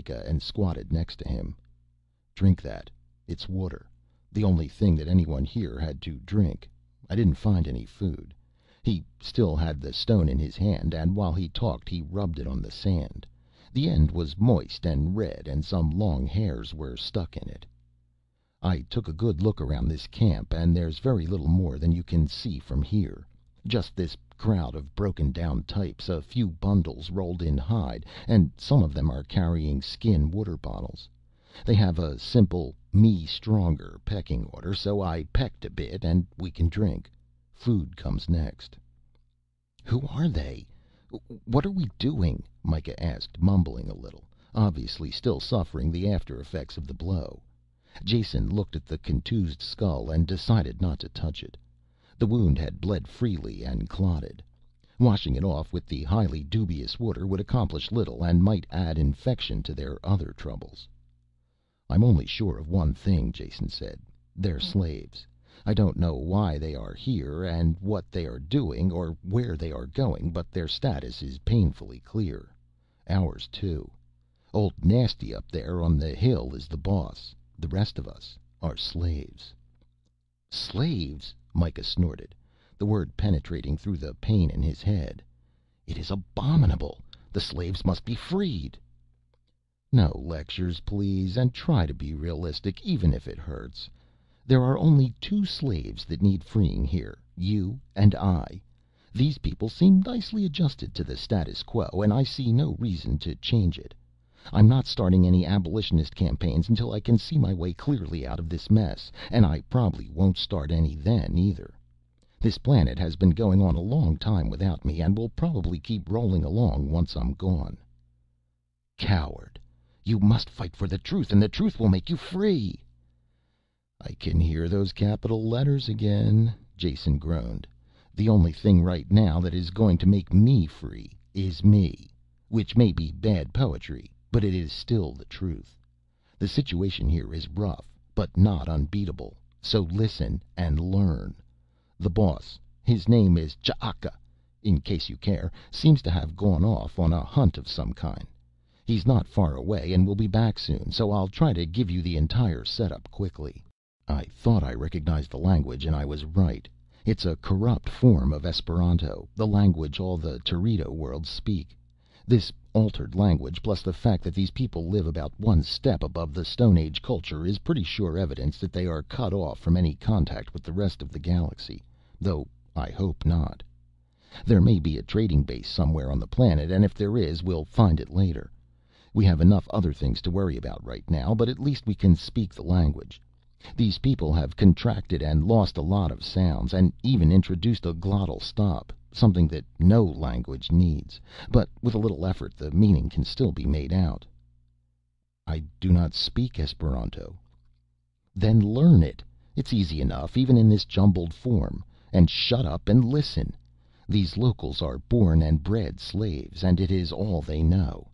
Micah and squatted next to him. "Drink that. It's water. The only thing that anyone here had to drink. I didn't find any food." He still had the stone in his hand, and while he talked he rubbed it on the sand. The end was moist and red, and some long hairs were stuck in it. "I took a good look around this camp, and there's very little more than you can see from here. Just this crowd of broken down types, a few bundles rolled in hide, and some of them are carrying skin water bottles. They have a simple 'me stronger' pecking order, so I pecked a bit and we can drink. Food comes next." "Who are they? What are we doing?" Micah asked, mumbling a little, obviously still suffering the after effects of the blow. Jason looked at the contused skull and decided not to touch it. The wound had bled freely and clotted. Washing it off with the highly dubious water would accomplish little and might add infection to their other troubles. "I'm only sure of one thing," Jason said. "They're slaves. I don't know why they are here and what they are doing or where they are going, but their status is painfully clear. Ours too. Old Nasty up there on the hill is the boss. The rest of us are slaves." "Slaves?" Micah snorted, the word penetrating through the pain in his head. "It is abominable. The slaves must be freed." "No lectures, please, and try to be realistic, even if it hurts. There are only two slaves that need freeing here, you and I. These people seem nicely adjusted to the status quo, and I see no reason to change it. I'm not starting any abolitionist campaigns until I can see my way clearly out of this mess, and I probably won't start any then either. This planet has been going on a long time without me, and will probably keep rolling along once I'm gone." "Coward! You must fight for the truth, and the truth will make you free." "I can hear those capital letters again," Jason groaned. "The only thing right now that is going to make me free is me, which may be bad poetry, but it is still the truth. The situation here is rough, but not unbeatable, so listen and learn. The boss, his name is Ch'aka, in case you care, seems to have gone off on a hunt of some kind. He's not far away and will be back soon, so I'll try to give you the entire setup quickly." I thought I recognized the language, and I was right. It's a corrupt form of Esperanto, the language all the Terido worlds speak. This altered language, plus the fact that these people live about one step above the Stone Age culture, is pretty sure evidence that they are cut off from any contact with the rest of the galaxy, though I hope not. There may be a trading base somewhere on the planet, and if there is, we'll find it later. We have enough other things to worry about right now, but at least we can speak the language. These people have contracted and lost a lot of sounds, and even introduced a glottal stop, something that no language needs, but with a little effort the meaning can still be made out. "I do not speak Esperanto." "Then learn it. It's easy enough, even in this jumbled form. And shut up and listen. These locals are born and bred slaves, and it is all they know.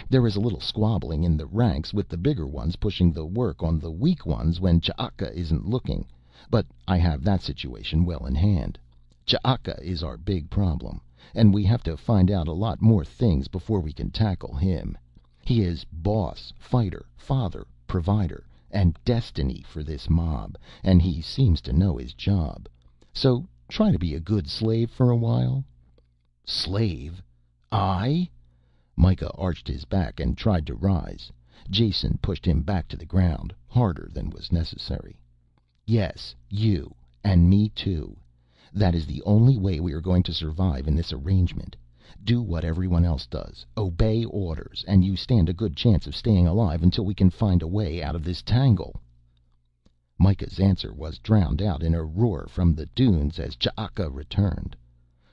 There is a little squabbling in the ranks, with the bigger ones pushing the work on the weak ones when Ch'aka isn't looking, but I have that situation well in hand. Ch'aka is our big problem, and we have to find out a lot more things before we can tackle him. He is boss, fighter, father, provider, and destiny for this mob, and he seems to know his job. So try to be a good slave for a while." "Slave? I?" Micah arched his back and tried to rise. Jason pushed him back to the ground, harder than was necessary. "Yes, you, and me too. That is the only way we are going to survive in this arrangement. Do what everyone else does, obey orders, and you stand a good chance of staying alive until we can find a way out of this tangle." Micah's answer was drowned out in a roar from the dunes as Ch'aka returned.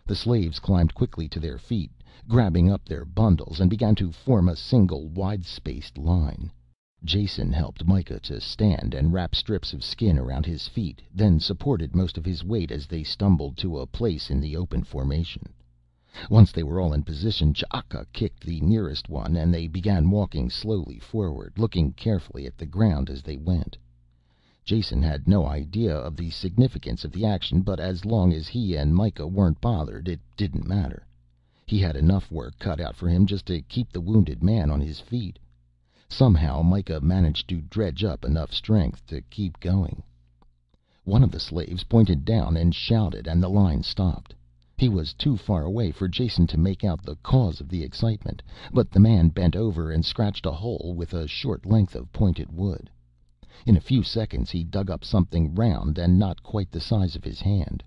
The slaves climbed quickly to their feet, grabbing up their bundles, and began to form a single wide-spaced line. Jason helped Micah to stand and wrap strips of skin around his feet, then supported most of his weight as they stumbled to a place in the open formation. Once they were all in position, Ch'aka kicked the nearest one and they began walking slowly forward, looking carefully at the ground as they went. Jason had no idea of the significance of the action, but as long as he and Micah weren't bothered, it didn't matter. He had enough work cut out for him just to keep the wounded man on his feet. Somehow Micah managed to dredge up enough strength to keep going. One of the slaves pointed down and shouted, and the line stopped. He was too far away for Jason to make out the cause of the excitement, but the man bent over and scratched a hole with a short length of pointed wood. In a few seconds he dug up something round and not quite the size of his hand.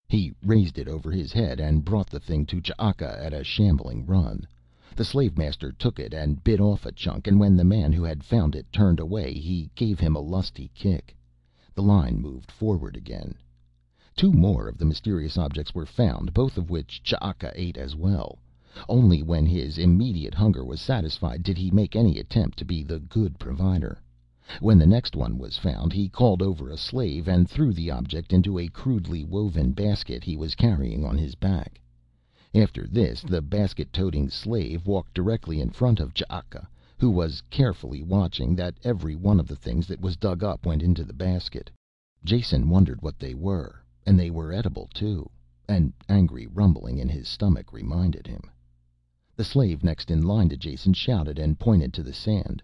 He raised it over his head and brought the thing to Ch'aka at a shambling run. The slave master took it and bit off a chunk, and when the man who had found it turned away, he gave him a lusty kick. The line moved forward again. Two more of the mysterious objects were found, both of which Ch'aka ate as well. Only when his immediate hunger was satisfied did he make any attempt to be the good provider. When the next one was found, he called over a slave and threw the object into a crudely woven basket he was carrying on his back. After this, the basket-toting slave walked directly in front of Ch'aka, who was carefully watching that every one of the things that was dug up went into the basket. Jason wondered what they were, and they were edible too. An angry rumbling in his stomach reminded him. The slave next in line to Jason shouted and pointed to the sand.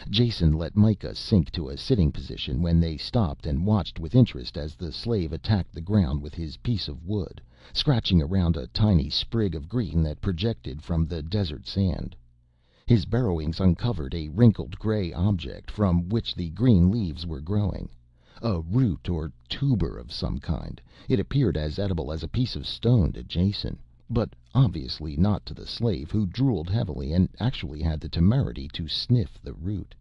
Jason let Micah sink to a sitting position when they stopped and watched with interest as the slave attacked the ground with his piece of wood, scratching around a tiny sprig of green that projected from the desert sand. His burrowings uncovered a wrinkled gray object from which the green leaves were growing. A root or tuber of some kind. It appeared as edible as a piece of stone to Jason, but obviously not to the slave, who drooled heavily and actually had the temerity to sniff the root.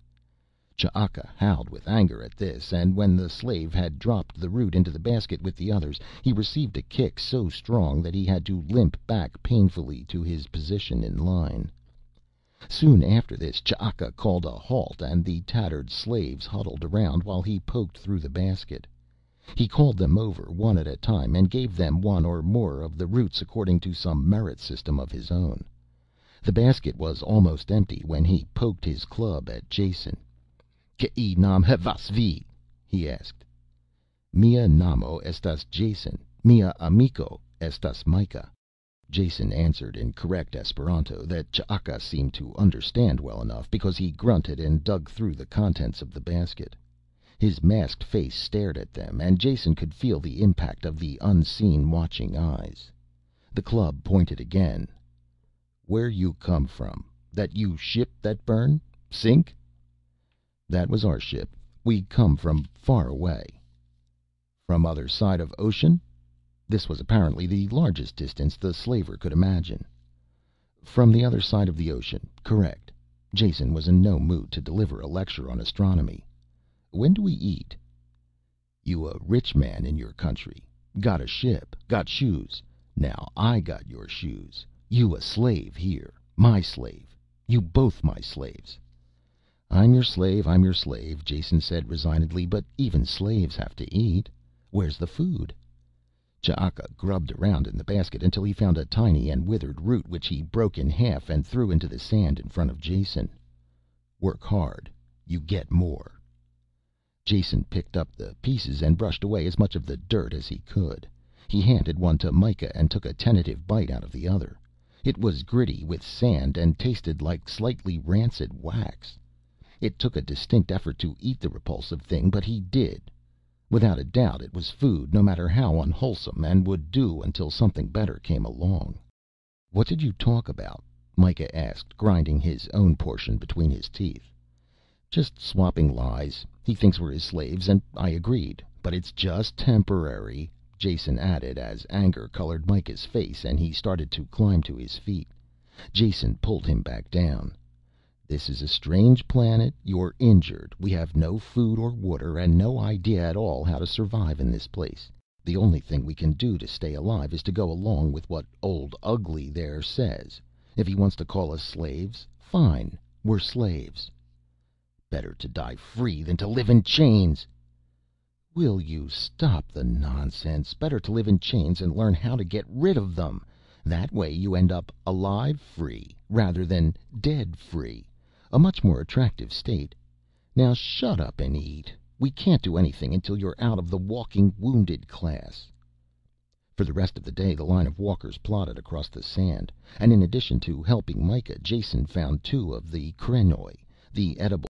Ch'aka howled with anger at this, and when the slave had dropped the root into the basket with the others, he received a kick so strong that he had to limp back painfully to his position in line. Soon after this Ch'aka called a halt, and the tattered slaves huddled around while he poked through the basket. He called them over one at a time and gave them one or more of the roots according to some merit system of his own. The basket was almost empty when he poked his club at Jason. "K'i nam hevas vi?" he asked. "Mia namo estas Jason, mia amiko estas Micah." Jason answered in correct Esperanto that Ch'aka seemed to understand well enough, because he grunted and dug through the contents of the basket. His masked face stared at them, and Jason could feel the impact of the unseen watching eyes. The club pointed again. "Where you come from? That you ship that burn? Sink?" "That was our ship. We come from far away." "From other side of ocean?" This was apparently the largest distance the slaver could imagine. "From the other side of the ocean, correct." Jason was in no mood to deliver a lecture on astronomy. "When do we eat?" "You a rich man in your country. Got a ship, got shoes. Now I got your shoes. You a slave here, my slave. You both my slaves." I'm your slave," Jason said resignedly, "but even slaves have to eat. Where's the food?" Ch'aka grubbed around in the basket until he found a tiny and withered root, which he broke in half and threw into the sand in front of Jason. "Work hard, you get more." Jason picked up the pieces and brushed away as much of the dirt as he could. He handed one to Micah and took a tentative bite out of the other. It was gritty with sand and tasted like slightly rancid wax. It took a distinct effort to eat the repulsive thing, but he did. Without a doubt it was food, no matter how unwholesome, and would do until something better came along. "What did you talk about?" Micah asked, grinding his own portion between his teeth. "Just swapping lies. He thinks we're his slaves, and I agreed. But it's just temporary," Jason added as anger colored Micah's face and he started to climb to his feet. Jason pulled him back down. "This is a strange planet. You're injured. We have no food or water and no idea at all how to survive in this place. The only thing we can do to stay alive is to go along with what Old Ugly there says. If he wants to call us slaves, fine, we're slaves." "Better to die free than to live in chains." "Will you stop the nonsense? Better to live in chains and learn how to get rid of them. That way you end up alive free rather than dead free. A much more attractive state. Now shut up and eat. We can't do anything until you're out of the walking wounded class." For the rest of the day the line of walkers plodded across the sand, and in addition to helping Micah, Jason found two of the krenoj, The edible